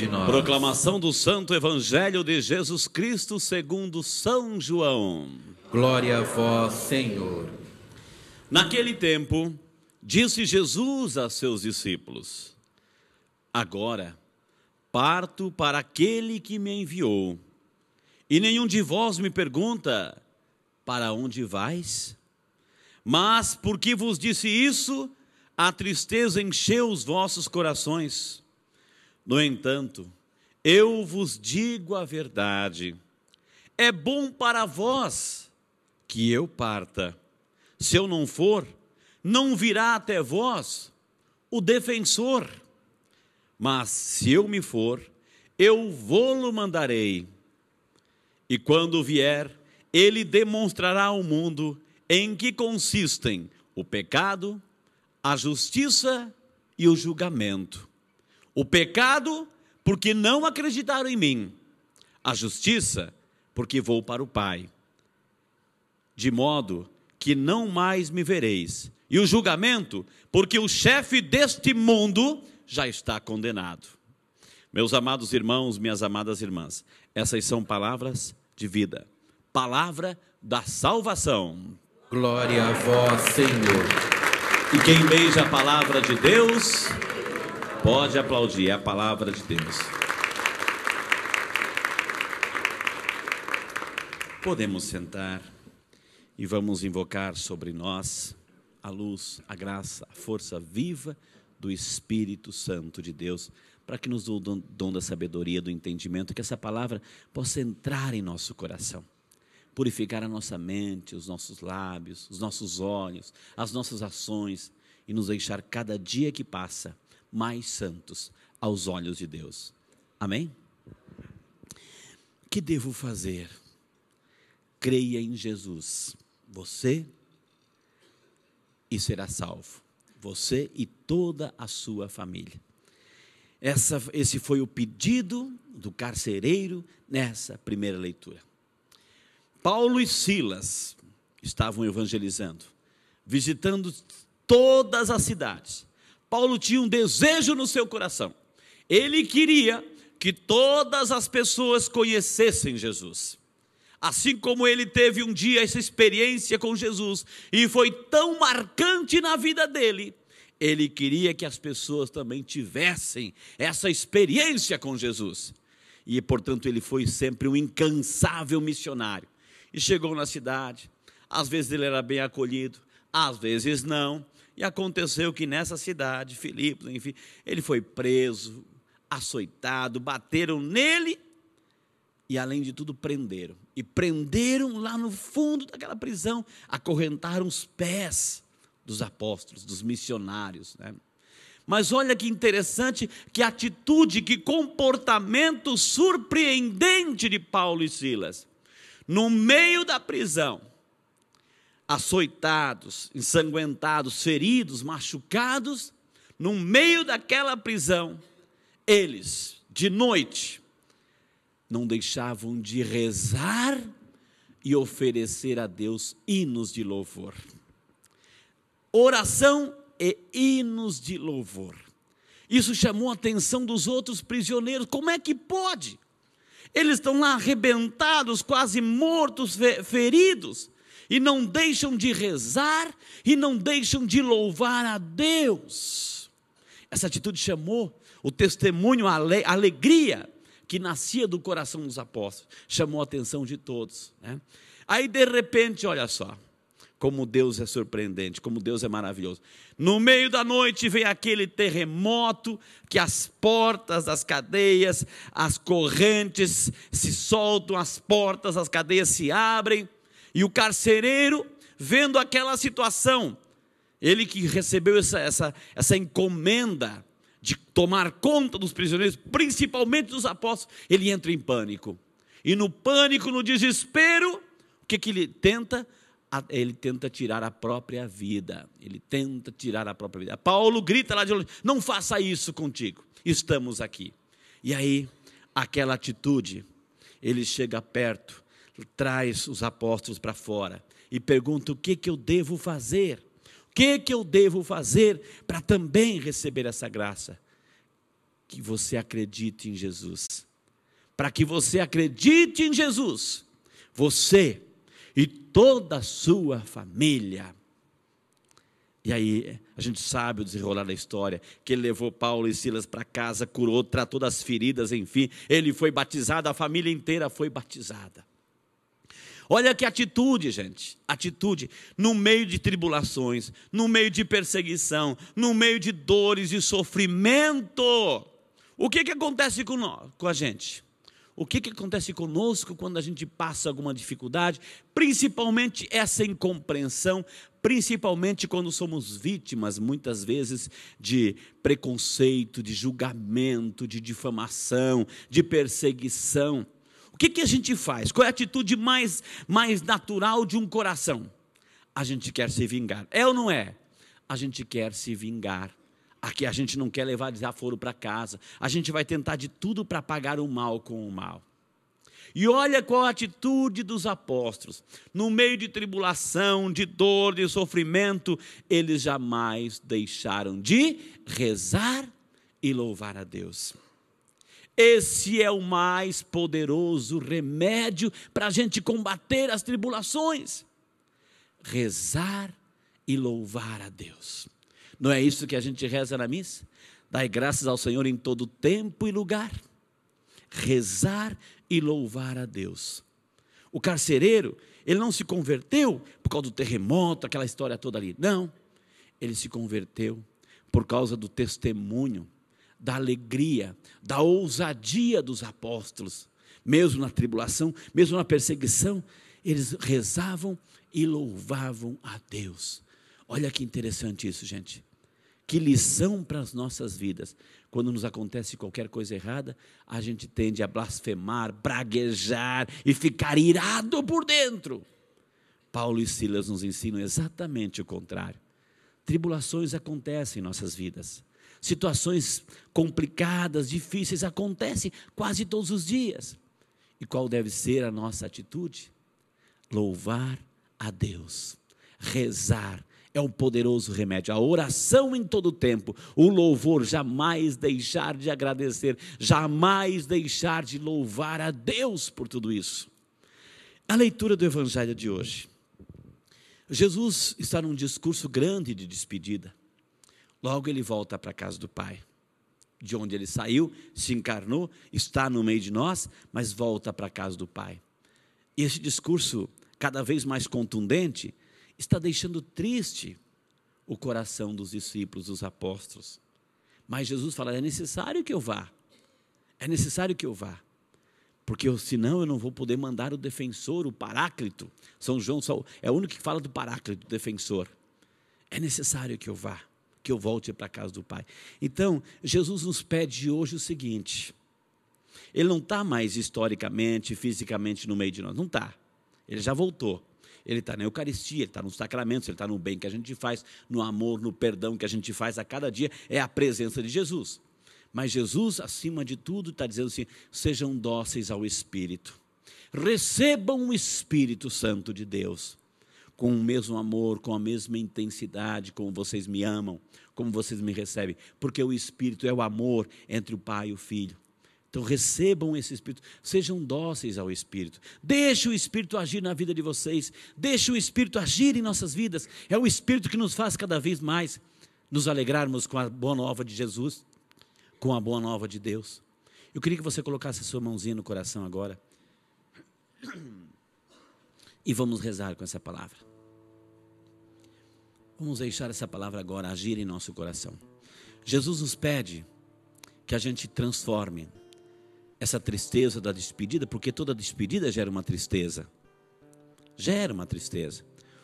de nós. Proclamação do Santo Evangelho de Jesus Cristo segundo São João. Glória a vós, Senhor. Naquele tempo, disse Jesus a seus discípulos: Agora parto para aquele que me enviou, e nenhum de vós me pergunta: para onde vais? Mas porque vos disse isso, a tristeza encheu os vossos corações. No entanto, eu vos digo a verdade: é bom para vós que eu parta. Se eu não for, não virá até vós o defensor. Mas se eu me for, eu vô-lo mandarei. E quando vier, ele demonstrará ao mundo em que consistem o pecado, a justiça e o julgamento. O pecado, porque não acreditaram em mim. A justiça, porque vou para o Pai. De modo que não mais me vereis. E o julgamento, porque o chefe deste mundo já está condenado. Meus amados irmãos, minhas amadas irmãs, essas são palavras de vida. Palavra da salvação. Glória a vós, Senhor. E quem beija a palavra de Deus, pode aplaudir, é a palavra de Deus. Podemos sentar e vamos invocar sobre nós a luz, a graça, a força viva do Espírito Santo de Deus, para que nos dê o dom da sabedoria, do entendimento, que essa palavra possa entrar em nosso coração, purificar a nossa mente, os nossos lábios, os nossos olhos, as nossas ações, e nos deixar cada dia que passa mais santos aos olhos de Deus. Amém? O que devo fazer? Creia em Jesus, você, e será salvo, você e toda a sua família. Esse foi o pedido do carcereiro nessa primeira leitura. Paulo e Silas estavam evangelizando, visitando todas as cidades. Paulo tinha um desejo no seu coração. Ele queria que todas as pessoas conhecessem Jesus. Assim como ele teve um dia essa experiência com Jesus, e foi tão marcante na vida dele, ele queria que as pessoas também tivessem essa experiência com Jesus. E, portanto, ele foi sempre um incansável missionário. E chegou na cidade, às vezes ele era bem acolhido, às vezes não. E aconteceu que nessa cidade, Filipos, enfim, ele foi preso, açoitado, bateram nele e, além de tudo, prenderam. E prenderam lá no fundo daquela prisão, acorrentaram os pés dos apóstolos, dos missionários, né? Mas olha que interessante, que atitude, que comportamento surpreendente de Paulo e Silas. No meio da prisão, açoitados, ensanguentados, feridos, machucados, no meio daquela prisão, eles, de noite, não deixavam de rezar e oferecer a Deus hinos de louvor. Oração e hinos de louvor. Isso chamou a atenção dos outros prisioneiros. Como é que pode? Eles estão lá arrebentados, quase mortos, feridos, e não deixam de rezar, e não deixam de louvar a Deus. Essa atitude chamou o testemunho, a alegria que nascia do coração dos apóstolos, chamou a atenção de todos, né? Aí de repente, olha só, como Deus é surpreendente, como Deus é maravilhoso. No meio da noite vem aquele terremoto, que as portas das cadeias, as correntes se soltam, as portas das cadeias se abrem, e o carcereiro, vendo aquela situação, ele que recebeu essa encomenda de tomar conta dos prisioneiros, principalmente dos apóstolos, ele entra em pânico. E no pânico, no desespero, o que ele tenta? Ele tenta tirar a própria vida. Ele tenta tirar a própria vida. Paulo grita lá de longe: não faça isso contigo, estamos aqui. E aí, aquela atitude, ele chega perto, traz os apóstolos para fora e pergunta: o que eu devo fazer? O que eu devo fazer para também receber essa graça? que você acredite em Jesus. Para que você acredite em Jesus, você e toda a sua família. E aí, a gente sabe o desenrolar da história, que ele levou Paulo e Silas para casa, curou, tratou das feridas, enfim, ele foi batizado, a família inteira foi batizada. Olha que atitude, gente, atitude, no meio de tribulações, no meio de perseguição, no meio de dores e sofrimento. O que acontece com a gente? O que acontece conosco quando a gente passa alguma dificuldade, principalmente essa incompreensão, principalmente quando somos vítimas, muitas vezes, de preconceito, de julgamento, de difamação, de perseguição. O que a gente faz? Qual é a atitude mais natural de um coração? A gente quer se vingar. É ou não é? A gente quer se vingar. Aqui a gente não quer levar desaforo para casa. A gente vai tentar de tudo para pagar o mal com o mal. E olha qual a atitude dos apóstolos. No meio de tribulação, de dor, de sofrimento, eles jamais deixaram de rezar e louvar a Deus. Esse é o mais poderoso remédio para a gente combater as tribulações. Rezar e louvar a Deus. Não é isso que a gente reza na missa? Dai graças ao Senhor em todo tempo e lugar. Rezar e louvar a Deus. O carcereiro, ele não se converteu por causa do terremoto, aquela história toda ali. Não, ele se converteu por causa do testemunho, da alegria, da ousadia dos apóstolos. Mesmo na tribulação, mesmo na perseguição, eles rezavam e louvavam a Deus. Olha que interessante isso, gente. Que lição para as nossas vidas. Quando nos acontece qualquer coisa errada, a gente tende a blasfemar, praguejar e ficar irado por dentro. Paulo e Silas nos ensinam exatamente o contrário. Tribulações acontecem em nossas vidas. Situações complicadas, difíceis acontecem quase todos os dias. E qual deve ser a nossa atitude? Louvar a Deus, rezar. É um poderoso remédio, a oração em todo tempo, o louvor, jamais deixar de agradecer, jamais deixar de louvar a Deus por tudo isso. A leitura do Evangelho de hoje. Jesus está num discurso grande de despedida. Logo ele volta para a casa do Pai, de onde ele saiu, se encarnou, está no meio de nós, mas volta para a casa do Pai. E esse discurso, cada vez mais contundente, está deixando triste o coração dos discípulos, dos apóstolos. Mas Jesus fala, é necessário que eu vá, porque senão eu não vou poder mandar o defensor, o Paráclito. São João é o único que fala do Paráclito, defensor. É necessário que eu vá, que eu volte para a casa do Pai. Então, Jesus nos pede hoje o seguinte, ele não está mais historicamente, fisicamente no meio de nós, não está, ele já voltou. Ele está na Eucaristia, ele está nos sacramentos, ele está no bem que a gente faz, no amor, no perdão que a gente faz a cada dia, é a presença de Jesus. Mas Jesus, acima de tudo, está dizendo assim, sejam dóceis ao Espírito, recebam o Espírito Santo de Deus, com o mesmo amor, com a mesma intensidade, como vocês me amam, como vocês me recebem, porque o Espírito é o amor entre o Pai e o Filho. Então recebam esse Espírito, sejam dóceis ao Espírito, deixe o Espírito agir na vida de vocês, deixe o Espírito agir em nossas vidas, é o Espírito que nos faz cada vez mais nos alegrarmos com a boa nova de Jesus, com a boa nova de Deus. Eu queria que você colocasse a sua mãozinha no coração agora, e vamos rezar com essa palavra, vamos deixar essa palavra agora agir em nosso coração. Jesus nos pede que a gente transforme essa tristeza da despedida, porque toda despedida gera uma tristeza.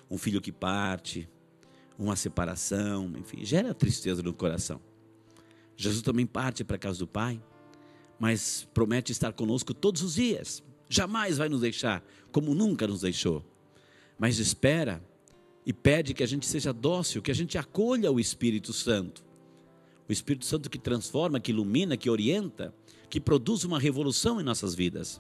Um filho que parte, uma separação, enfim, gera tristeza no coração. Jesus também parte para a casa do Pai, mas promete estar conosco todos os dias. Jamais vai nos deixar, como nunca nos deixou. Mas espera e pede que a gente seja dócil, que a gente acolha o Espírito Santo. O Espírito Santo que transforma, que ilumina, que orienta, que produz uma revolução em nossas vidas.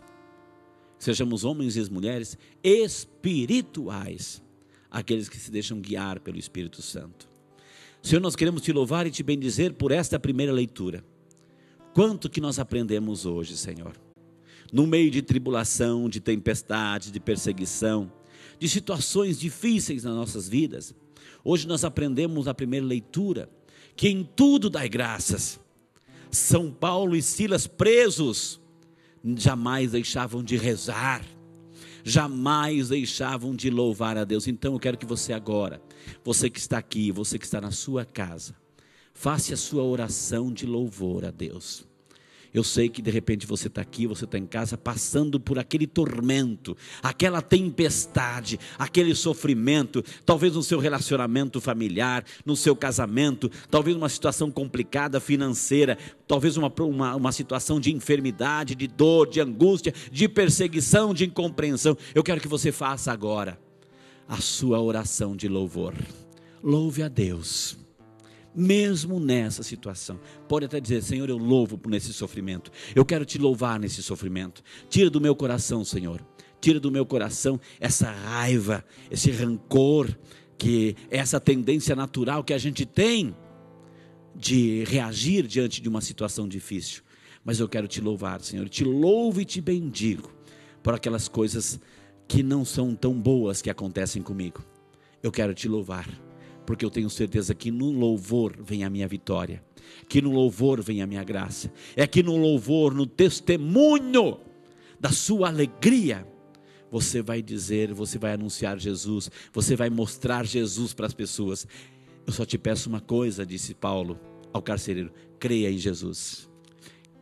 Sejamos homens e mulheres espirituais, aqueles que se deixam guiar pelo Espírito Santo. Senhor, nós queremos te louvar e te bendizer por esta primeira leitura. Quanto que nós aprendemos hoje, Senhor? No meio de tribulação, de tempestade, de perseguição, de situações difíceis nas nossas vidas, hoje nós aprendemos na primeira leitura, que em tudo dai graças. São Paulo e Silas presos, jamais deixavam de rezar, jamais deixavam de louvar a Deus. Então eu quero que você agora, você que está aqui, você que está na sua casa, faça a sua oração de louvor a Deus. Eu sei que de repente você está aqui, você está em casa, passando por aquele tormento, aquela tempestade, aquele sofrimento, talvez no seu relacionamento familiar, no seu casamento, talvez uma situação complicada financeira, talvez uma situação de enfermidade, de dor, de angústia, de perseguição, de incompreensão. Eu quero que você faça agora a sua oração de louvor. Louve a Deus. Mesmo nessa situação, pode até dizer: Senhor, eu louvo por nesse sofrimento, eu quero te louvar nesse sofrimento. Tira do meu coração, Senhor, tira do meu coração essa raiva, esse rancor, que é essa tendência natural que a gente tem de reagir diante de uma situação difícil. Mas eu quero te louvar, Senhor, eu te louvo e te bendigo por aquelas coisas que não são tão boas que acontecem comigo. Eu quero te louvar, porque eu tenho certeza que no louvor vem a minha vitória, que no louvor vem a minha graça, é que no louvor, no testemunho da sua alegria, você vai dizer, você vai anunciar Jesus, você vai mostrar Jesus para as pessoas. Eu só te peço uma coisa, disse Paulo ao carcereiro: creia em Jesus,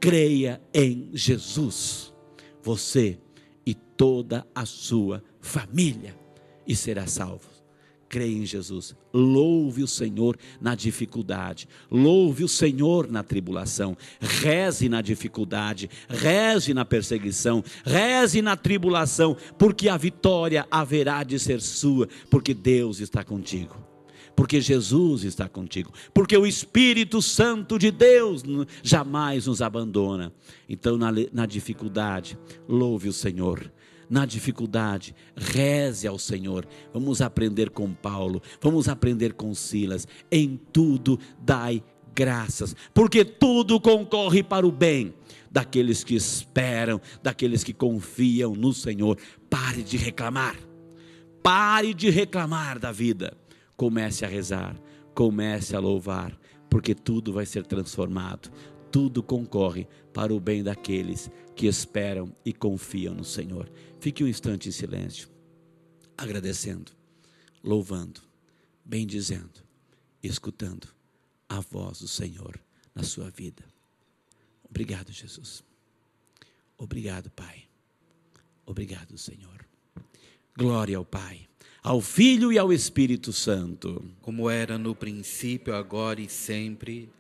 creia em Jesus, você e toda a sua família, e será salvo. Creia em Jesus, louve o Senhor na dificuldade, louve o Senhor na tribulação, reze na dificuldade, reze na perseguição, reze na tribulação, porque a vitória haverá de ser sua, porque Deus está contigo, porque Jesus está contigo, porque o Espírito Santo de Deus jamais nos abandona. Então na dificuldade, louve o Senhor. Na dificuldade, reze ao Senhor. Vamos aprender com Paulo, vamos aprender com Silas. Em tudo dai graças, porque tudo concorre para o bem daqueles que esperam, daqueles que confiam no Senhor. Pare de reclamar da vida. Comece a rezar, comece a louvar, porque tudo vai ser transformado. Tudo concorre para o bem daqueles que esperam e confiam no Senhor. Fique um instante em silêncio, agradecendo, louvando, bendizendo, escutando a voz do Senhor na sua vida. Obrigado, Jesus. Obrigado, Pai. Obrigado, Senhor. Glória ao Pai, ao Filho e ao Espírito Santo. Como era no princípio, agora e sempre.